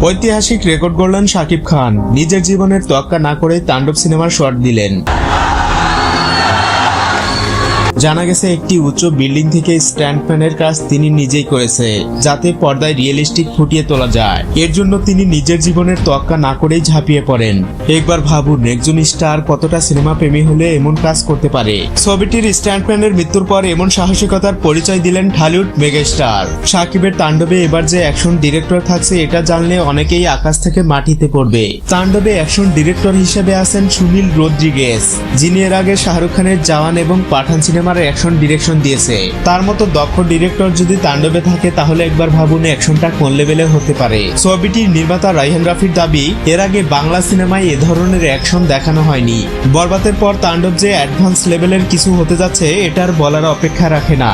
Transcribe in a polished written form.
ঐতিহাসিক রেকর্ড গড়লেন শাকিব খান, নিজের জীবনের তোয়াক্কা না করে তাণ্ডব সিনেমার শট দিলেন। জানা গেছে একটি উচ্চ বিল্ডিং থেকে স্ট্যান্ডম্যানের কাজ তিনি নিজেই করেছে, যাতে পর্দায় রিয়েলিস্টিক ফুটিয়ে তোলা যায়। এর জন্য তিনি নিজের জীবনের তোয়াক্কা না করেই ঝাঁপিয়ে পড়েন। একবার ভাবুন, একজন স্টার কতটা সিনেমা প্রেমী হলে এমন কাজ করতে পারে। ছবিটির স্ট্যান্ডম্যানের মৃত্যুর পর এমন সাহসিকতার পরিচয় দিলেন ঢালিউড মেগাস্টার। শাকিবের তাণ্ডবে এবার যে অ্যাকশন ডিরেক্টর থাকছে এটা জানলে অনেকেই আকাশ থেকে মাটিতে পড়বে। তাণ্ডবে অ্যাকশন ডিরেক্টর হিসেবে আছেন সুনীল রদ্রিগেজ, যিনি এর আগে শাহরুখ খানের জওয়ান এবং পাঠান সিনেমার অ্যাকশন ডিরেকশন দিয়েছে। তার মতো দক্ষ ডিরেক্টর যদি তাণ্ডবে থাকে তাহলে একবার ভাবুন অ্যাকশনটা কোন লেভেলের হতে পারে। ছবিটির নির্মাতা রায়হান রাফির দাবি, এর আগে বাংলা সিনেমায় এ ধরনের অ্যাকশন দেখানো হয়নি। বরবাদের পর তাণ্ডব যে অ্যাডভান্স লেভেলের কিছু হতে যাচ্ছে এটার বলার অপেক্ষা রাখে না।